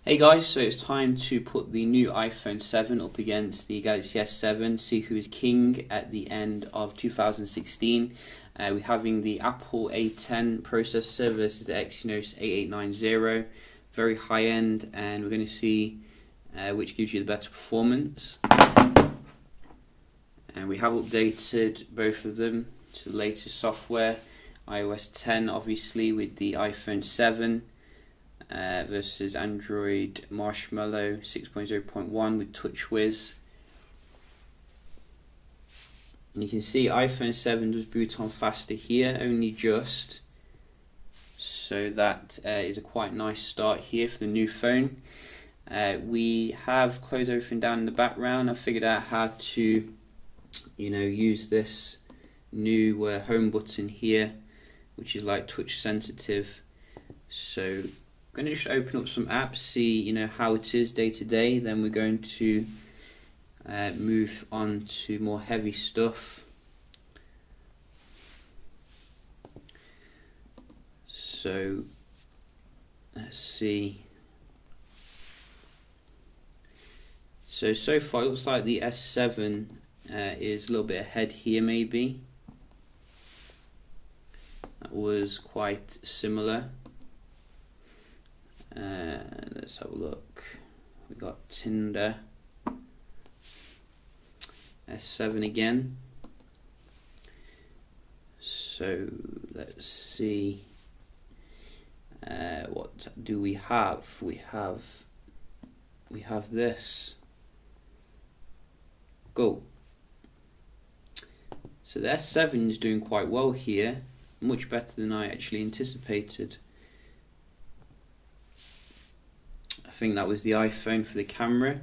Hey guys, so it's time to put the new iPhone 7 up against the Galaxy S7, see who is king at the end of 2016. We're having the Apple A10 processor versus the Exynos 8890, very high end, and we're going to see which gives you the better performance. And we have updated both of them to the latest software, iOS 10 obviously with the iPhone 7. Versus Android Marshmallow 6.0.1 with TouchWiz. And you can see iPhone 7 does boot on faster here, only just. So that is a quite nice start here for the new phone. We have closed everything down in the background. I figured out how to, use this new home button here, which is like touch sensitive. So I'm going to just open up some apps, see how it is day to day. Then we're going to move on to more heavy stuff. So let's see. So far it looks like the S7 is a little bit ahead here maybe. That was quite similar. Let's have a look. We got Tinder, S7 again. So let's see. What do we have? We have this. Go. So the S7 is doing quite well here, much better than I actually anticipated. I think that was the iPhone for the camera.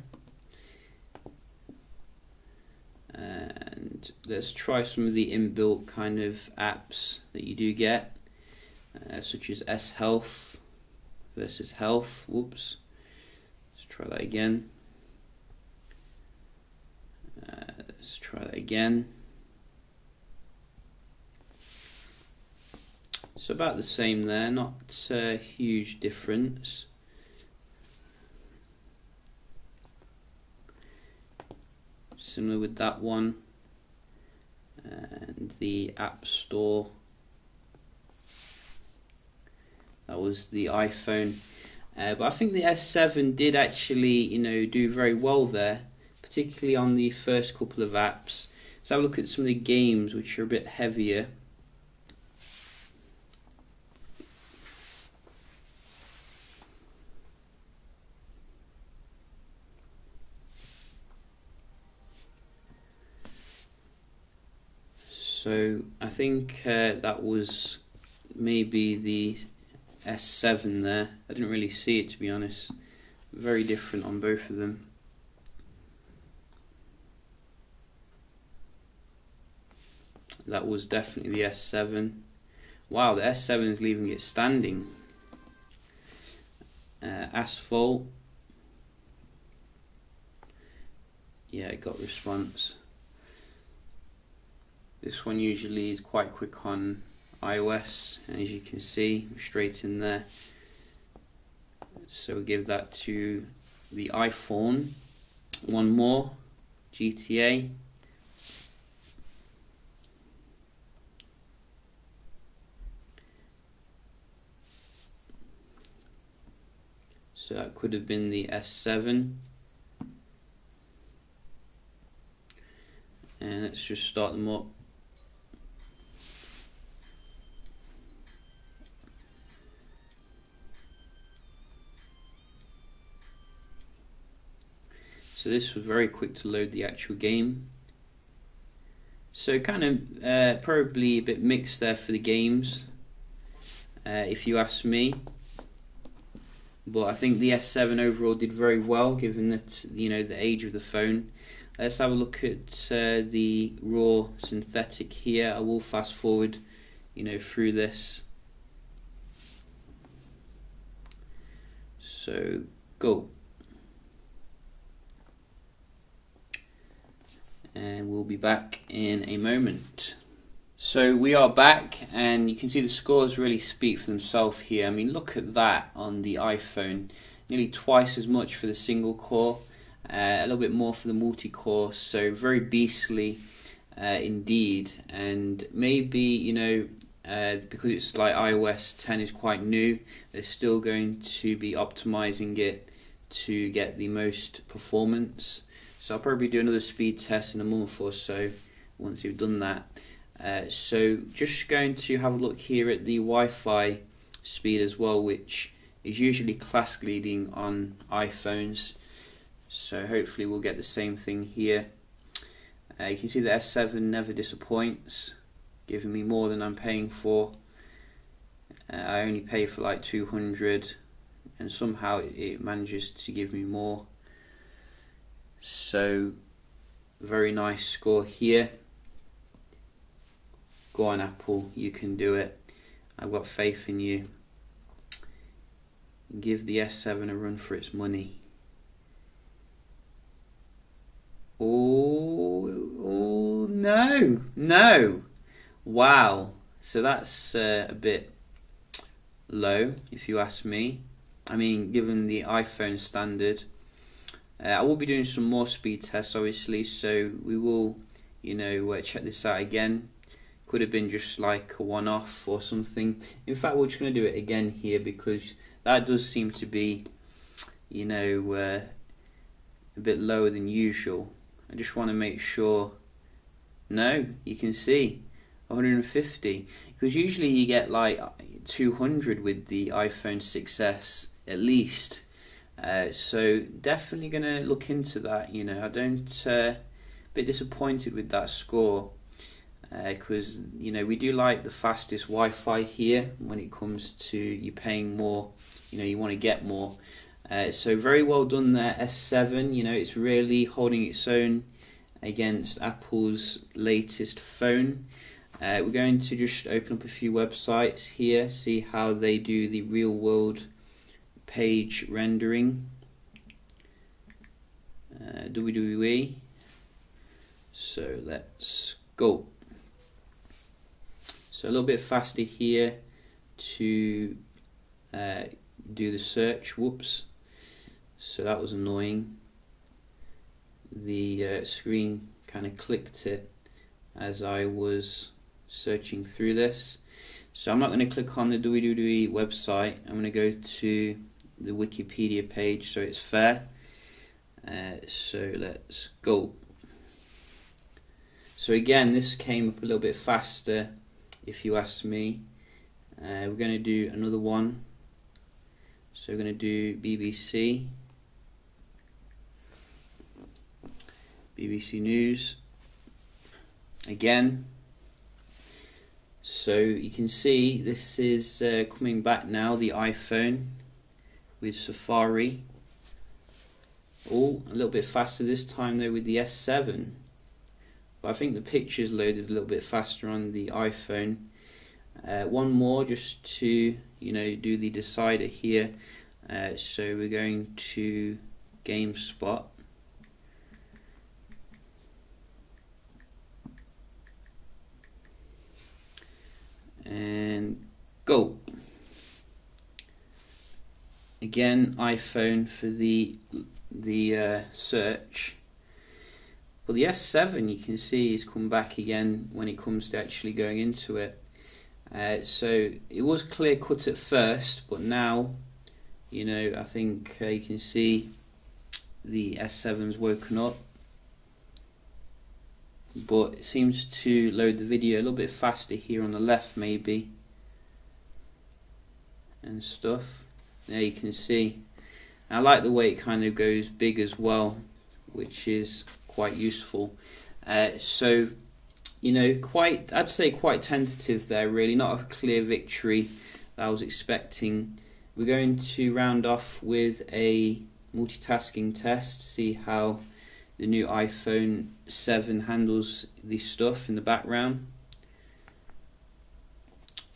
And let's try some of the inbuilt kind of apps that you do get, such as S Health versus Health. Whoops. Let's try that again. Let's try that again. So about the same there, not a huge difference. Similar with that one, and the App Store, that was the iPhone. But I think the S7 did actually, do very well there, particularly on the first couple of apps. Let's have a look at some of the games which are a bit heavier. So I think that was maybe the S7 there. I didn't really see it, to be honest. Very different on both of them. That was definitely the S7. Wow, the S7 is leaving it standing. Asphalt. Yeah, it got response. This one usually is quite quick on iOS, and as you can see, straight in there. So we'll give that to the iPhone. One more, GTA. So that could have been the S7. And let's just start them up. So this was very quick to load the actual game. So kind of probably a bit mixed there for the games, if you ask me. But I think the S7 overall did very well, given that the age of the phone. Let's have a look at the raw synthetic here. I will fast forward, through this. So go. And we'll be back in a moment. So we are back, and you can see the scores really speak for themselves here. I mean, look at that on the iPhone. nearly twice as much for the single core, a little bit more for the multi-core, so very beastly indeed. And maybe, you know, because it's like iOS 10 is quite new, they're still going to be optimizing it to get the most performance. So I'll probably do another speed test in a month or so once you've done that. So just going to have a look here at the Wi-Fi speed as well, which is usually class leading on iPhones. So hopefully we'll get the same thing here. You can see the S7 never disappoints, giving me more than I'm paying for. I only pay for like 200 and somehow it manages to give me more. So very nice score here. Go on Apple, you can do it. I've got faith in you. Give the S7 a run for its money. Oh no. Wow. So that's a bit low if you ask me. I mean, given the iPhone standard. I will be doing some more speed tests obviously, so we will, you know, check this out again. Could have been just like a one-off or something. In fact, we're just going to do it again here because that does seem to be, you know, a bit lower than usual. I just want to make sure. No, you can see 150, because usually you get like 200 with the iPhone 6s at least. So definitely going to look into that. You know, I don't a bit disappointed with that score. Because you know, we do like the fastest Wi-Fi here when it comes to you paying more, you know, you want to get more. So very well done there, S7. You know, it's really holding its own against Apple's latest phone. We're going to just open up a few websites here, see how they do the real world page rendering. WWE. So let's go. So a little bit faster here to do the search. Whoops. So that was annoying. The screen kind of clicked it as I was searching through this. So I'm not going to click on the WWE website. I'm going to go to the Wikipedia page so it's fair. So let's go. So again, this came up a little bit faster if you ask me. We're going to do another one. So we're going to do BBC News again. So you can see this is coming back now, the iPhone with Safari. Oh, a little bit faster this time though with the S7. But I think the pictures loaded a little bit faster on the iPhone. One more just to, you know, do the decider here. So we're going to GameSpot. And go. Again, iPhone for the search. Well, the S7 you can see has come back again when it comes to actually going into it. So it was clear cut at first, but now, you know, I think you can see the S7's woken up. But it seems to load the video a little bit faster here on the left maybe. And stuff. There you can see. I like the way it kind of goes big as well, which is quite useful. So, you know, I'd say quite tentative there really, not a clear victory that I was expecting. We're going to round off with a multitasking test, see how the new iPhone 7 handles the stuff in the background.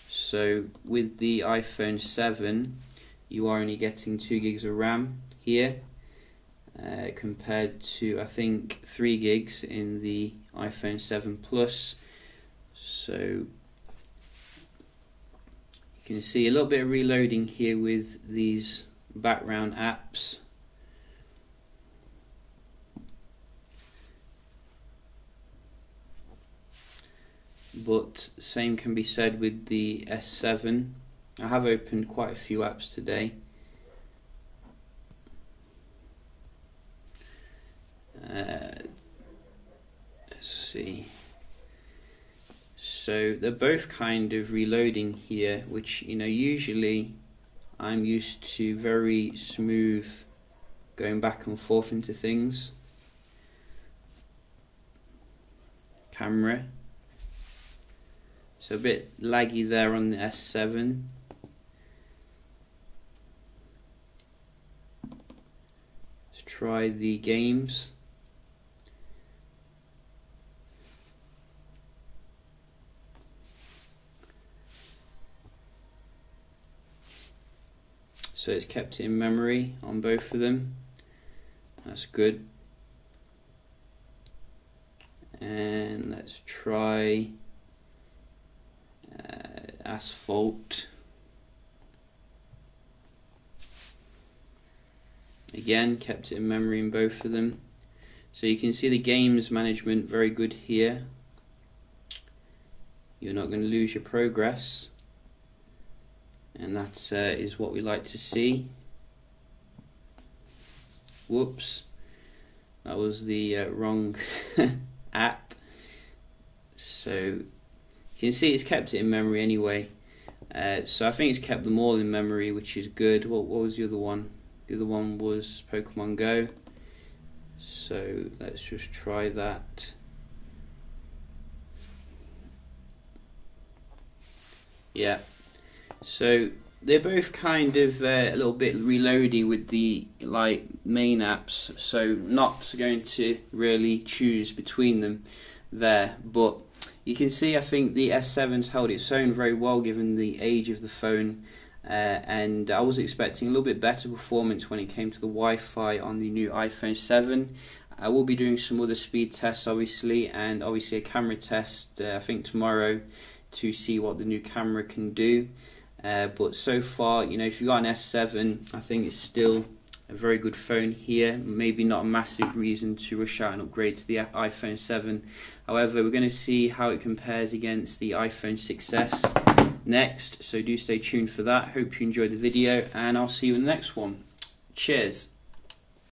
So with the iPhone 7 you are only getting 2 gigs of RAM here, compared to I think 3 gigs in the iPhone 7 Plus. So you can see a little bit of reloading here with these background apps. But same can be said with the S7. I have opened quite a few apps today. Let's see. So they're both kind of reloading here, which, you know, usually I'm used to very smooth going back and forth into things. Camera. So a bit laggy there on the S7. Let's try the games. So it's kept it in memory on both of them. That's good. And let's try Asphalt. Again, kept it in memory in both of them. So you can see the games management very good here. You're not going to lose your progress, and that is what we like to see. Whoops, that was the wrong app. So you can see it's kept it in memory anyway. So I think it's kept them all in memory, which is good. What was the other one? The other one was Pokemon Go. So let's just try that. Yeah. So they're both kind of a little bit reloady with the main apps. So not going to really choose between them there, but you can see I think the S7's held its own very well given the age of the phone, and I was expecting a little bit better performance when it came to the Wi-Fi on the new iPhone 7. I will be doing some other speed tests obviously, and obviously a camera test I think tomorrow to see what the new camera can do. But so far, you know, if you've got an S7, I think it's still a very good phone here. Maybe not a massive reason to rush out and upgrade to the iPhone 7. However, we're going to see how it compares against the iPhone 6s next, so do stay tuned for that. Hope you enjoyed the video, and I'll see you in the next one. Cheers.